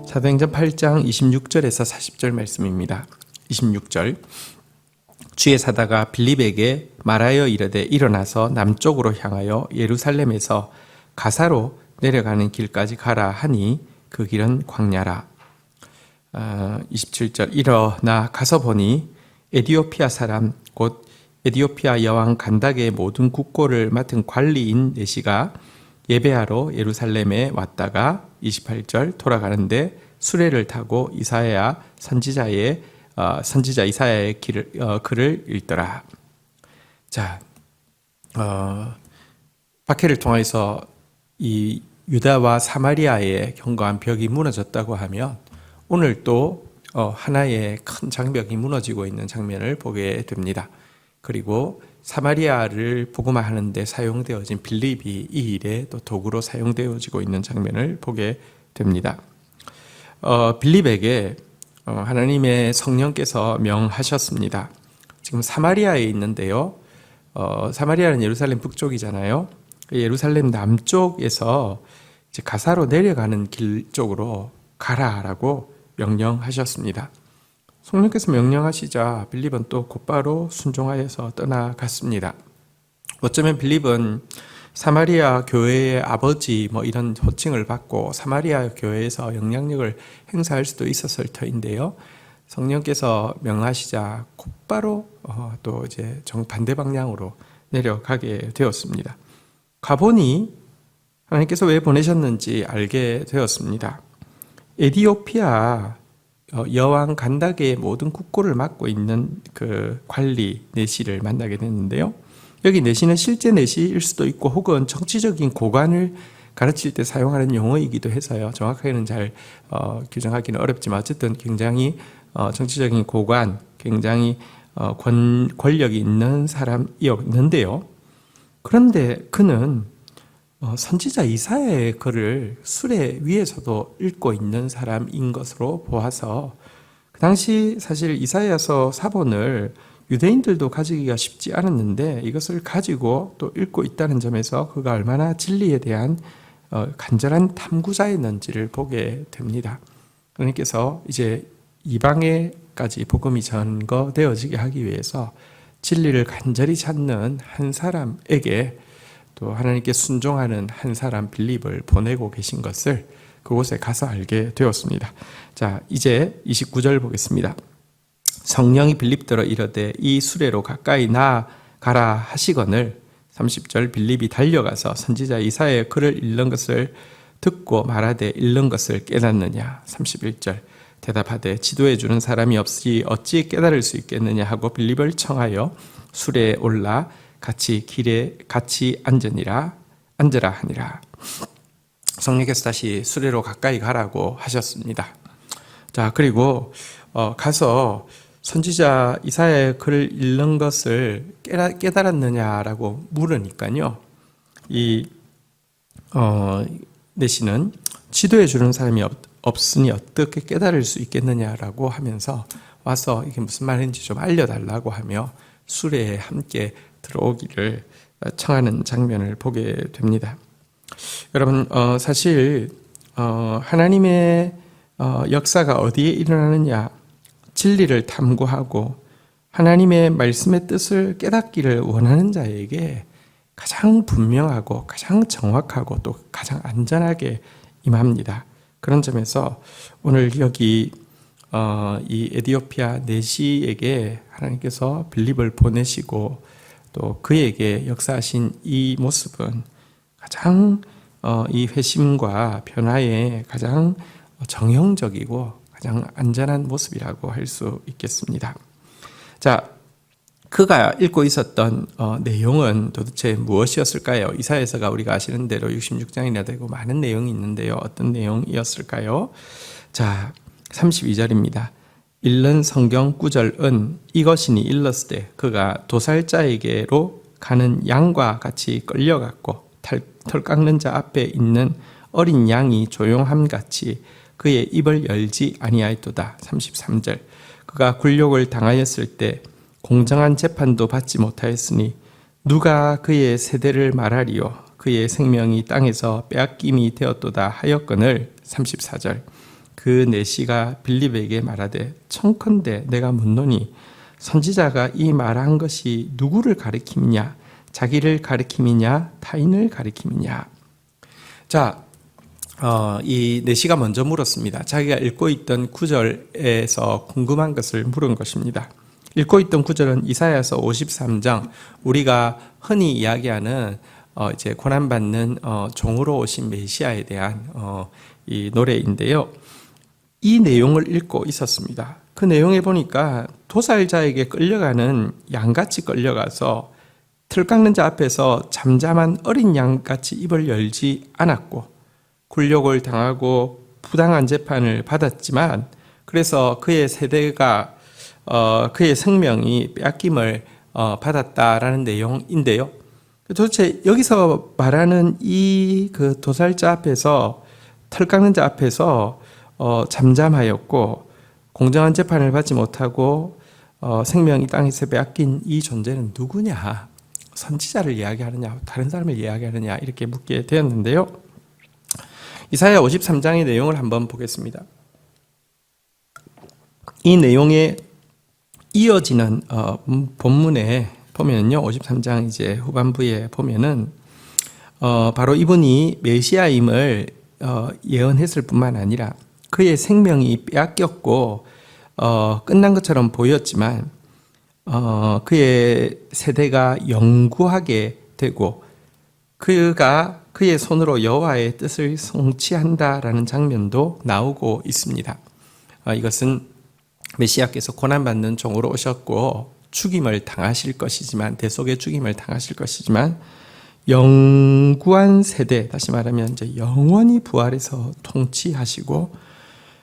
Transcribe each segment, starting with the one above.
사도행전 8장 26절에서 40절 말씀입니다. 26절 주의 사다가 빌립에게 말하여 이르되 일어나서 남쪽으로 향하여 예루살렘에서 가사로 내려가는 길까지 가라 하니 그 길은 광야라. 27절 일어나 가서 보니 에디오피아 사람 곧 에디오피아 여왕 간닥의 모든 국고를 맡은 관리인 네시가 예배하러 예루살렘에 왔다가 28절 돌아가는데 수레를 타고 선지자 이사야의 글을 읽더라. 자, 박해를 통해서 이 유다와 사마리아의 견고한 벽이 무너졌다고 하면 오늘 또 하나의 큰 장벽이 무너지고 있는 장면을 보게 됩니다. 그리고 사마리아를 복음화하는 데 사용되어진 빌립이 이 일에 또 도구로 사용되어지고 있는 장면을 보게 됩니다. 빌립에게 하나님의 성령께서 명하셨습니다. 지금 사마리아에 있는데요. 사마리아는 예루살렘 북쪽이잖아요. 예루살렘 남쪽에서 이제 가사로 내려가는 길 쪽으로 가라라고 명령하셨습니다. 성령께서 명령하시자 빌립은 또 곧바로 순종하여서 떠나갔습니다. 어쩌면 빌립은 사마리아 교회의 아버지 이런 호칭을 받고 사마리아 교회에서 영향력을 행사할 수도 있었을 터인데요. 성령께서 명하시자 곧바로 또 이제 정반대 방향으로 내려가게 되었습니다. 가보니 하나님께서 왜 보내셨는지 알게 되었습니다. 에디오피아 여왕 간닥의 모든 국고를 맡고 있는 그 관리 네시를 만나게 됐는데요. 여기 네시는 실제 네시일 수도 있고 혹은 정치적인 고관을 가르칠 때 사용하는 용어이기도 해서요. 정확하게는 잘 규정하기는 어렵지만 어쨌든 굉장히 정치적인 고관, 굉장히 권력이 있는 사람이었는데요. 그런데 그는 선지자 이사야의 글을 수레 위에서도 읽고 있는 사람인 것으로 보아서 그 당시 사실 이사야서 사본을 유대인들도 가지기가 쉽지 않았는데 이것을 가지고 또 읽고 있다는 점에서 그가 얼마나 진리에 대한 간절한 탐구자였는지를 보게 됩니다. 그러니께서 이제 이방에까지 복음이 전거되어지게 하기 위해서 진리를 간절히 찾는 한 사람에게 또 하나님께 순종하는 한 사람 빌립을 보내고 계신 것을 그곳에 가서 알게 되었습니다. 자, 이제 29절 보겠습니다. 성령이 빌립더러 이르되 이 수레로 가까이 나아가라 하시거늘 30절 빌립이 달려가서 선지자 이사야의 글을 읽는 것을 듣고 말하되 읽는 것을 깨닫느냐. 31절 대답하되 지도해 주는 사람이 없이 어찌 깨달을 수 있겠느냐 하고 빌립을 청하여 수레에 올라 길에 같이 앉으라 하니라. 성령께서 다시 수레로 가까이 가라고 하셨습니다. 자, 그리고 가서 선지자 이사야의 글을 읽는 것을 깨달았느냐라고 물으니까요. 네시는 지도해 주는 사람이 없으니 어떻게 깨달을 수 있겠느냐라고 하면서 와서 이게 무슨 말인지 좀 알려달라고 하며 수레에 함께 들어오기를 청하는 장면을 보게 됩니다. 여러분, 사실 하나님의 역사가 어디에 일어나느냐, 진리를 탐구하고 하나님의 말씀의 뜻을 깨닫기를 원하는 자에게 가장 분명하고 가장 정확하고 또 가장 안전하게 임합니다. 그런 점에서 오늘 여기 이 에디오피아 네시에게 하나님께서 빌립을 보내시고 또 그에게 역사하신 이 모습은 가장 이 회심과 변화에 가장 정형적이고 가장 안전한 모습이라고 할 수 있겠습니다. 자, 그가 읽고 있었던 내용은 도대체 무엇이었을까요? 이사야서가 우리가 아시는 대로 66장이나 되고 많은 내용이 있는데요. 어떤 내용이었을까요? 자, 32절입니다. 읽는 성경 구절은 이것이니 일렀으되 그가 도살자에게로 가는 양과 같이 끌려갔고 털 깎는 자 앞에 있는 어린 양이 조용함같이 그의 입을 열지 아니하였도다. 33절 그가 굴욕을 당하였을 때 공정한 재판도 받지 못하였으니 누가 그의 세대를 말하리요 그의 생명이 땅에서 빼앗김이 되었도다 하였거늘. 34절 그 내시가 빌립에게 말하되 청컨대 내가 묻노니 선지자가 이 말한 것이 누구를 가리킴이냐 자기를 가리킴이냐 타인을 가리킴이냐. 자, 이 내시가 먼저 물었습니다. 자기가 읽고 있던 구절에서 궁금한 것을 물은 것입니다. 읽고 있던 구절은 이사야서 53장, 우리가 흔히 이야기하는 이제 고난받는 종으로 오신 메시아에 대한 이 노래인데요. 이 내용을 읽고 있었습니다. 그 내용에 보니까 도살자에게 끌려가는 양같이 끌려가서 틀 깎는 자 앞에서 잠잠한 어린 양같이 입을 열지 않았고 굴욕을 당하고 부당한 재판을 받았지만 그래서 그의 세대가 그의 생명이 빼앗김을 받았다라는 내용인데요. 도대체 여기서 말하는 이 그 도살자 앞에서 털 깎는 자 앞에서 잠잠하였고 공정한 재판을 받지 못하고 생명이 땅에서 빼앗긴 이 존재는 누구냐? 선지자를 이야기하느냐? 다른 사람을 이야기하느냐? 이렇게 묻게 되었는데요. 이사야 53장의 내용을 한번 보겠습니다. 이 내용에 이어지는 본문에 보면요, 53장 이제 후반부에 보면은 바로 이분이 메시아임을 예언했을 뿐만 아니라 그의 생명이 빼앗겼고 끝난 것처럼 보였지만 그의 세대가 영구하게 되고 그가 그의 손으로 여호와의 뜻을 성취한다라는 장면도 나오고 있습니다. 이것은 메시아께서 고난받는 종으로 오셨고 죽임을 당하실 것이지만 대속의 죽임을 당하실 것이지만 영구한 세대, 다시 말하면 이제 영원히 부활해서 통치하시고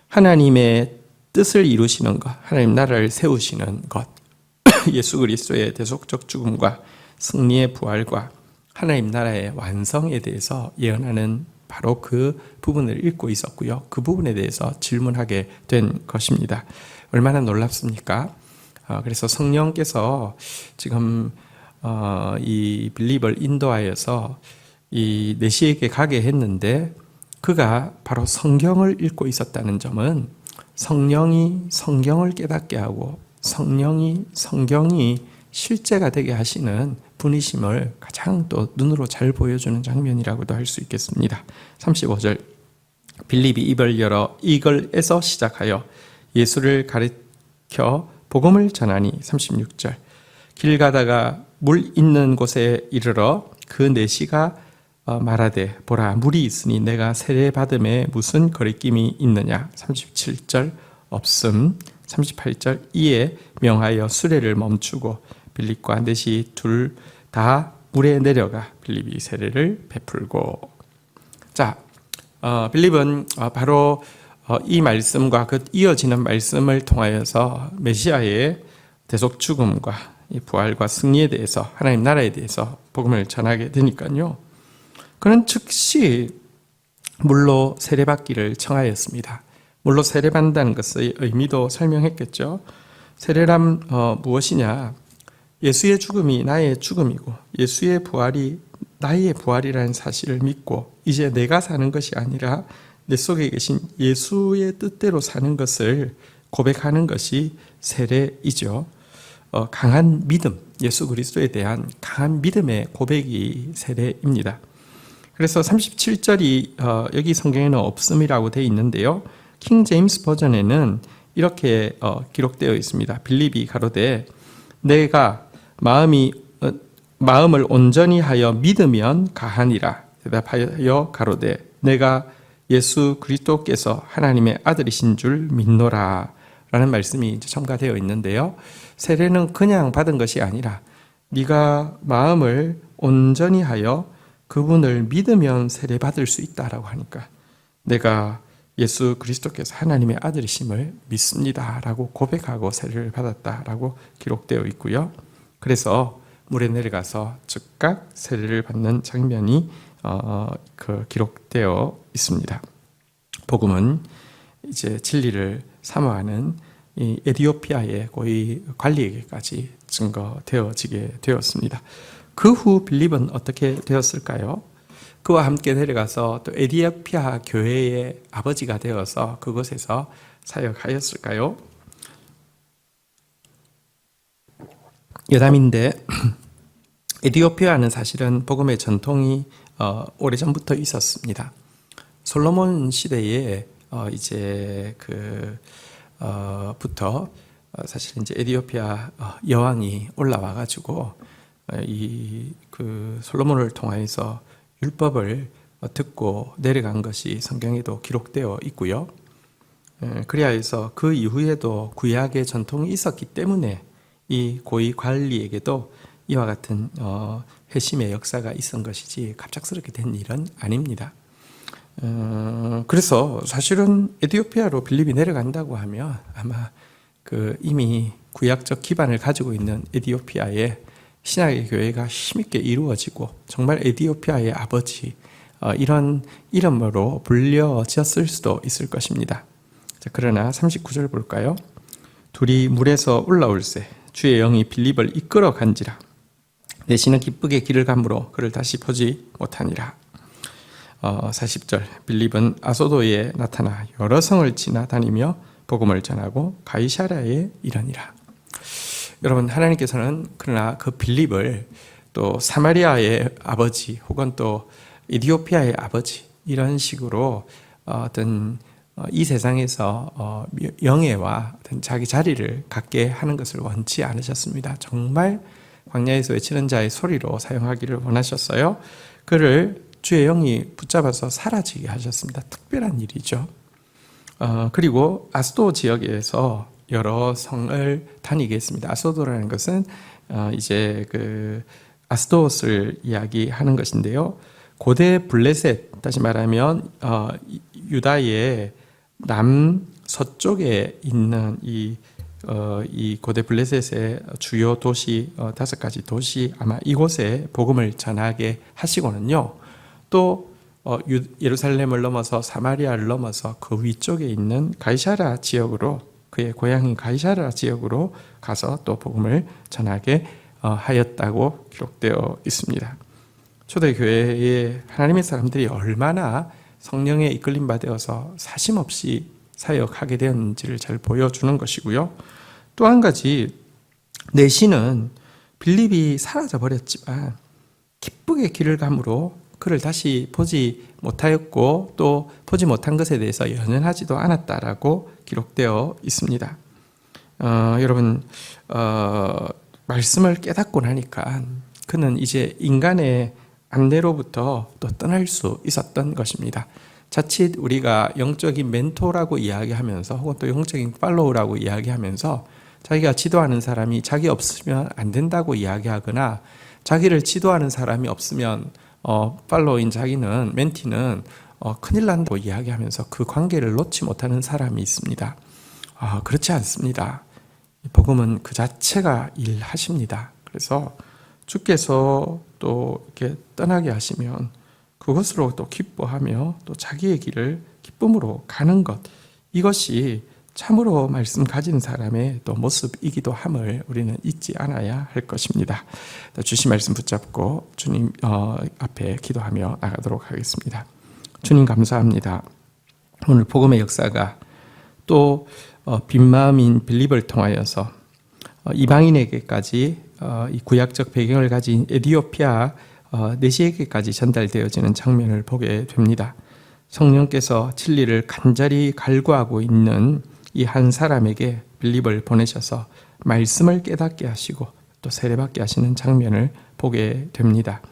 하나님의 뜻을 이루시는 것, 하나님 나라를 세우시는 것, 예수 그리스도의 대속적 죽음과 승리의 부활과 하나님 나라의 완성에 대해서 예언하는 바로 그 부분을 읽고 있었고요. 그 부분에 대해서 질문하게 된 것입니다. 얼마나 놀랍습니까? 그래서 성령께서 지금 이 빌립을 인도하여서 이 내시에게 가게 했는데 그가 바로 성경을 읽고 있었다는 점은 성령이 성경을 깨닫게 하고 성령이 성경이 실제가 되게 하시는 분이심을 가장 또 눈으로 잘 보여주는 장면이라고도 할 수 있겠습니다. 35절 빌립이 입을 열어 이걸에서 시작하여 예수를 가르쳐 복음을 전하니 36절 길 가다가 물 있는 곳에 이르러 그 내시가 말하되 보라 물이 있으니 내가 세례받음에 무슨 거리낌이 있느냐 37절 없음 38절 이에 명하여 수레를 멈추고 빌립과 내시 둘 다 물에 내려가 빌립이 세례를 베풀고 자 빌립은 바로 이 말씀과 그 이어지는 말씀을 통하여서 메시아의 대속 죽음과 이 부활과 승리에 대해서 하나님 나라에 대해서 복음을 전하게 되니까요. 그는 즉시 물로 세례받기를 청하였습니다. 물로 세례받는다는 것의 의미도 설명했겠죠. 세례란 무엇이냐? 예수의 죽음이 나의 죽음이고 예수의 부활이 나의 부활이라는 사실을 믿고 이제 내가 사는 것이 아니라 내 속에 계신 예수의 뜻대로 사는 것을 고백하는 것이 세례이죠. 강한 믿음, 예수 그리스도에 대한 강한 믿음의 고백이 세례입니다. 그래서 37절이 여기 성경에는 없음이라고 되어 있는데요. 킹 제임스 버전에는 이렇게 기록되어 있습니다. 빌립이 가로되 내가 마음을 온전히 하여 믿으면 가하니라. 대답하여 가로되 내가 예수 그리스도께서 하나님의 아들이신 줄 믿노라 라는 말씀이 이제 첨가되어 있는데요. 세례는 그냥 받은 것이 아니라 네가 마음을 온전히 하여 그분을 믿으면 세례 받을 수 있다라고 하니까 내가 예수 그리스도께서 하나님의 아들이심을 믿습니다 라고 고백하고 세례를 받았다라고 기록되어 있고요. 그래서 물에 내려가서 즉각 세례를 받는 장면이 기록되어 있습니다. 복음은 이제 진리를 사모하는 이 에티오피아의 고위 관리에게까지 증거되어지게 되었습니다. 그 후 빌립은 어떻게 되었을까요? 그와 함께 내려가서 또 에디오피아 교회의 아버지가 되어서 그곳에서 사역하였을까요? 여담인데 에디오피아는 사실은 복음의 전통이 오래전부터 있었습니다. 솔로몬 시대에 부터 사실 이제 에디오피아 여왕이 올라와 가지고 그 솔로몬을 통하여서 율법을 듣고 내려간 것이 성경에도 기록되어 있고요. 그리하여서 그 이후에도 구약의 전통이 있었기 때문에 이 고위 관리에게도 이와 같은 회심의 역사가 있은 것이지 갑작스럽게 된 일은 아닙니다. 그래서 사실은 에티오피아로 빌립이 내려간다고 하면 아마 이미 구약적 기반을 가지고 있는 에티오피아에 신약의 교회가 힘있게 이루어지고 정말 에티오피아의 아버지 이런 이름으로 불려졌을 수도 있을 것입니다. 자, 그러나 39절 볼까요? 둘이 물에서 올라올세 주의 영이 빌립을 이끌어 간지라 내시는 기쁘게 길을 가므로 그를 다시 보지 못하니라. 40절 빌립은 아소도에 나타나 여러 성을 지나다니며 복음을 전하고 가이사랴에 이르니라. 여러분, 하나님께서는 그러나 그 빌립을 또 사마리아의 아버지 혹은 또 에티오피아의 아버지 이런 식으로 어떤 이 세상에서 영예와 어떤 자기 자리를 갖게 하는 것을 원치 않으셨습니다. 정말 광야에서 외치는 자의 소리로 사용하기를 원하셨어요. 그를 주의 영이 붙잡아서 사라지게 하셨습니다. 특별한 일이죠. 그리고 아스도 지역에서 여러 성을 다니게 했습니다. 아스도라는 것은 이제 아스도스를 이야기하는 것인데요. 고대 블레셋, 다시 말하면 유다의 남서쪽에 있는 이 고대 블레셋의 주요 도시 5가지 도시 아마 이곳에 복음을 전하게 하시고는요. 또 예루살렘을 넘어서 사마리아를 넘어서 그 위쪽에 있는 가이사랴 지역으로 그의 고향인 가이사랴 지역으로 가서 또 복음을 전하게 하였다고 기록되어 있습니다. 초대교회에 하나님의 사람들이 얼마나 성령에 이끌림 받아서 사심없이 사역하게 되었는지를 잘 보여주는 것이고요. 또 한 가지 내시는 빌립이 사라져 버렸지만 기쁘게 길을 감으로 그를 다시 보지 못하였고 또 보지 못한 것에 대해서 연연하지도 않았다라고 기록되어 있습니다. 여러분 말씀을 깨닫고 나니까 그는 이제 인간의 안내로부터 또 떠날 수 있었던 것입니다. 자칫 우리가 영적인 멘토라고 이야기하면서 혹은 또 영적인 팔로우라고 이야기하면서 자기가 지도하는 사람이 자기 없으면 안 된다고 이야기하거나 자기를 지도하는 사람이 없으면 팔로우인 자기는 멘티는 큰일 난다고 이야기하면서 그 관계를 놓지 못하는 사람이 있습니다. 그렇지 않습니다. 복음은 그 자체가 일하십니다. 그래서 주께서 또 이렇게 떠나게 하시면 그것으로 또 기뻐하며 또 자기의 길을 기쁨으로 가는 것, 이것이 참으로 말씀 가진 사람의 또 모습이기도 함을 우리는 잊지 않아야 할 것입니다. 주신 말씀 붙잡고 주님 앞에 기도하며 나가도록 하겠습니다. 주님 감사합니다. 오늘 복음의 역사가 또 빈마음인 빌립을 통하여서 이방인에게까지 이 구약적 배경을 가진 에티오피아 내시에게까지 전달되어지는 장면을 보게 됩니다. 성령께서 진리를 간절히 갈구하고 있는 이 한 사람에게 빌립을 보내셔서 말씀을 깨닫게 하시고 또 세례받게 하시는 장면을 보게 됩니다.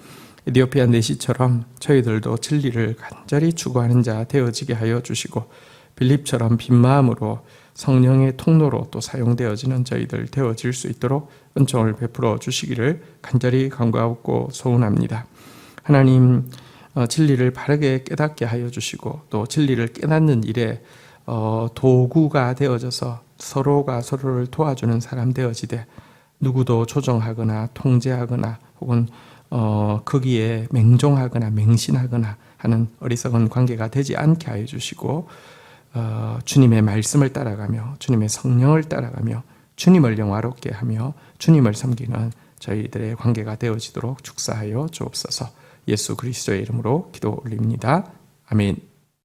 에티오피아 내시처럼 저희들도 진리를 간절히 추구하는 자 되어지게 하여 주시고 빌립처럼 빈 마음으로 성령의 통로로 또 사용되어지는 저희들 되어질 수 있도록 은총을 베풀어 주시기를 간절히 간구하고 소원합니다. 하나님, 진리를 바르게 깨닫게 하여 주시고 또 진리를 깨닫는 일에 도구가 되어져서 서로가 서로를 도와주는 사람 되어지되 누구도 조정하거나 통제하거나 혹은 거기에 맹종하거나 맹신하거나 하는 어리석은 관계가 되지 않게 하여 주시고 주님의 말씀을 따라가며 주님의 성령을 따라가며 주님을 영화롭게 하며 주님을 섬기는 저희들의 관계가 되어지도록 축사하여 주옵소서. 예수 그리스도의 이름으로 기도 올립니다. 아멘.